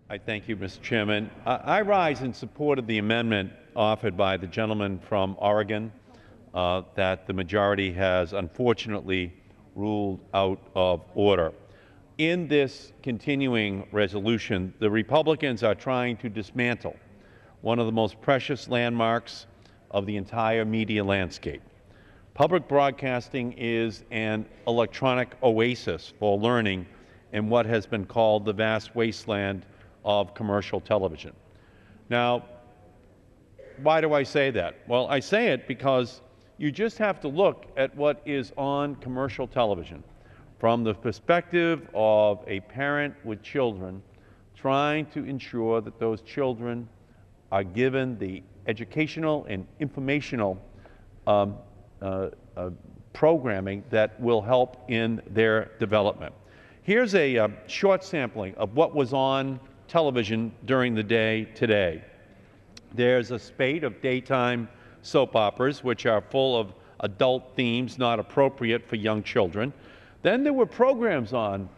I thank you, Mr. Chairman. I rise in support of the amendment offered by the gentleman from Oregon that the majority has unfortunately ruled out of order. In this continuing resolution, the Republicans are trying to dismantle one of the most precious landmarks of the entire media landscape. Public broadcasting is an electronic oasis for learning in what has been called the vast wasteland of commercial television. Now, why do I say that? Well, I say it because you just have to look at what is on commercial television from the perspective of a parent with children trying to ensure that those children are given the educational and informational programming that will help in their development. Here's a short sampling of what was on television during the day today. There's a spate of daytime soap operas which are full of adult themes not appropriate for young children. Then there were programs on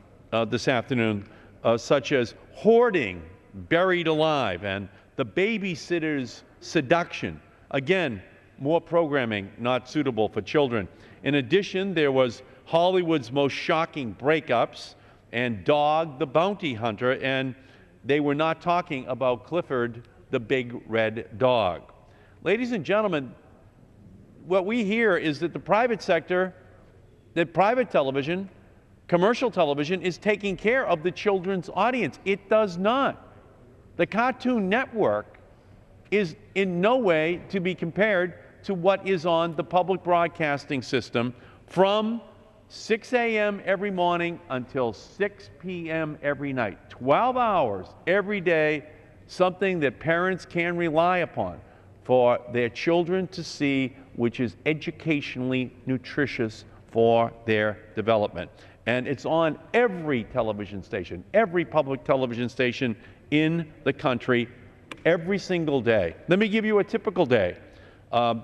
this afternoon such as Hoarding, Buried Alive, and The Babysitter's Seduction. Again, more programming not suitable for children. In addition, there was Hollywood's Most Shocking Breakups and Dog the Bounty Hunter, and they were not talking about Clifford the Big Red Dog. Ladies and gentlemen, what we hear is that the private sector, that private television, commercial television, is taking care of the children's audience. It does not. The Cartoon Network is in no way to be compared to what is on the public broadcasting system from 6 a.m. every morning until 6 p.m. every night. 12 hours every day, something that parents can rely upon for their children to see, which is educationally nutritious for their development. And it's on every television station, every public television station in the country, every single day. Let me give you a typical day. On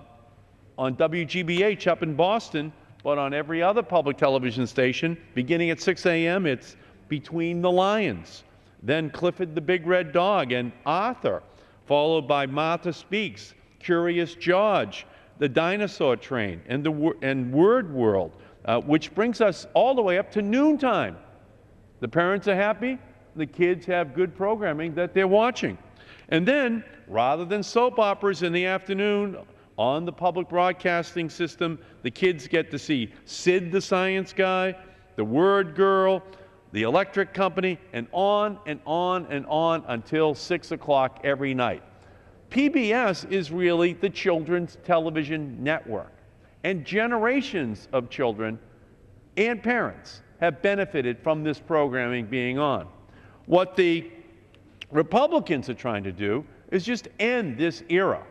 WGBH up in Boston, but on every other public television station, beginning at 6 a.m., it's Between the Lions, then Clifford the Big Red Dog and Arthur, followed by Martha Speaks, Curious George, The Dinosaur Train, and Word World, which brings us all the way up to noontime. The parents are happy, the kids have good programming that they're watching. And then, rather than soap operas in the afternoon, on the public broadcasting system, the kids get to see Sid the Science Guy, the Word Girl, the Electric Company, and on and on and on until 6 o'clock every night. PBS is really the children's television network, and generations of children and parents have benefited from this programming being on. What the Republicans are trying to do is just end this era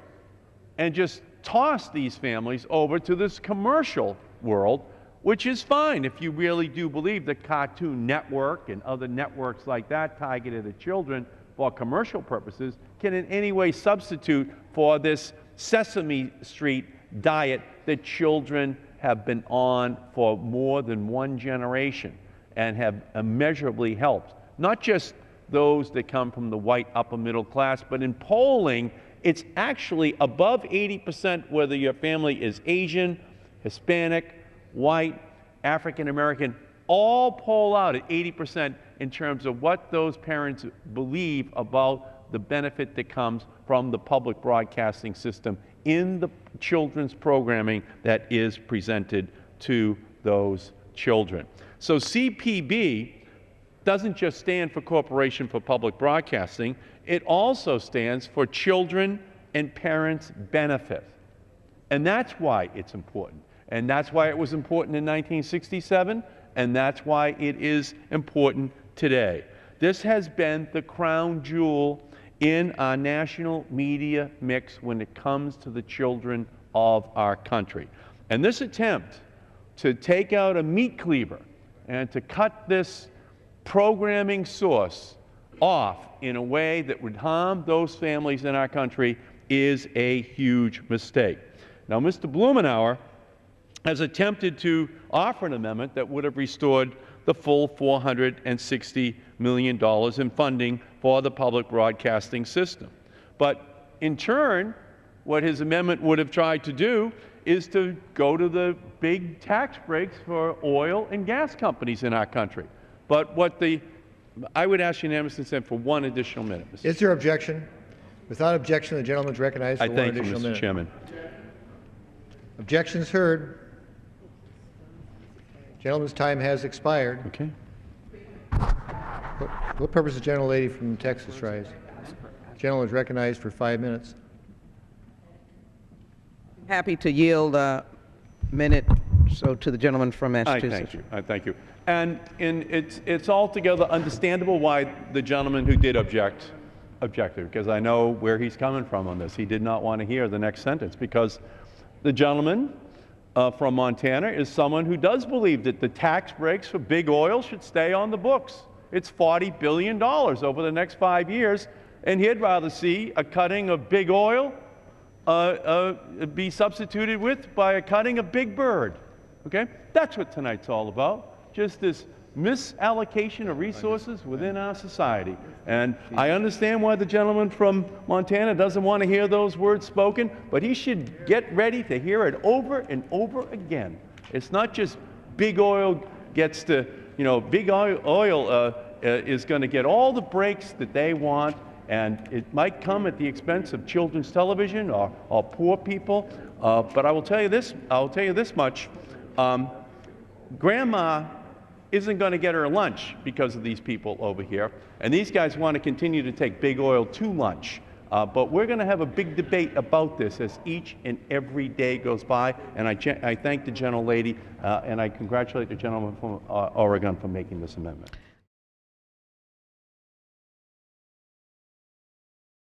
and just toss these families over to this commercial world, which is fine if you really do believe that Cartoon Network and other networks like that targeted at children for commercial purposes can in any way substitute for this Sesame Street diet that children have been on for more than one generation and have immeasurably helped, not just those that come from the white upper middle class, but in polling, it's actually above 80% whether your family is Asian, Hispanic, white, African American, all poll out at 80% in terms of what those parents believe about the benefit that comes from the public broadcasting system in the children's programming that is presented to those children. So CPB doesn't just stand for Corporation for Public Broadcasting, it also stands for Children and Parents Benefit. And that's why it's important. And that's why it was important in 1967, and that's why it is important today. This has been the crown jewel in our national media mix when it comes to the children of our country. And this attempt to take out a meat cleaver and to cut this programming source off in a way that would harm those families in our country is a huge mistake. Now, Mr. Blumenauer has attempted to offer an amendment that would have restored the full $460 million in funding for the public broadcasting system. But in turn, what his amendment would have tried to do is to go to the big tax breaks for oil and gas companies in our country. But I would ask unanimous consent for one additional minute, Mr. Is there objection? Without objection, the gentleman is recognized for one additional minute. I thank you, Mr. Chairman. Objections heard. Gentleman's time has expired. Okay. What purpose does the gentlelady from Texas rise? The gentleman is recognized for 5 minutes. Happy to yield a minute so to the gentleman from Massachusetts. I thank you. I thank you. And it's altogether understandable why the gentleman who did objected, because I know where he's coming from on this. He did not want to hear the next sentence, because the gentleman from Montana is someone who does believe that the tax breaks for big oil should stay on the books. It's $40 billion over the next 5 years, and he'd rather see a cutting of big oil be substituted with by a cutting of big bird. Okay? That's what tonight's all about. Just this misallocation of resources within our society. And I understand why the gentleman from Montana doesn't want to hear those words spoken, but he should get ready to hear it over and over again. It's not just big oil gets to, big oil is going to get all the breaks that they want, and it might come at the expense of children's television or poor people. But I will tell you this much. Grandma isn't going to get her lunch because of these people over here, and these guys want to continue to take big oil to lunch. But we're going to have a big debate about this as each and every day goes by, and I thank the gentlelady, and I congratulate the gentleman from Oregon for making this amendment.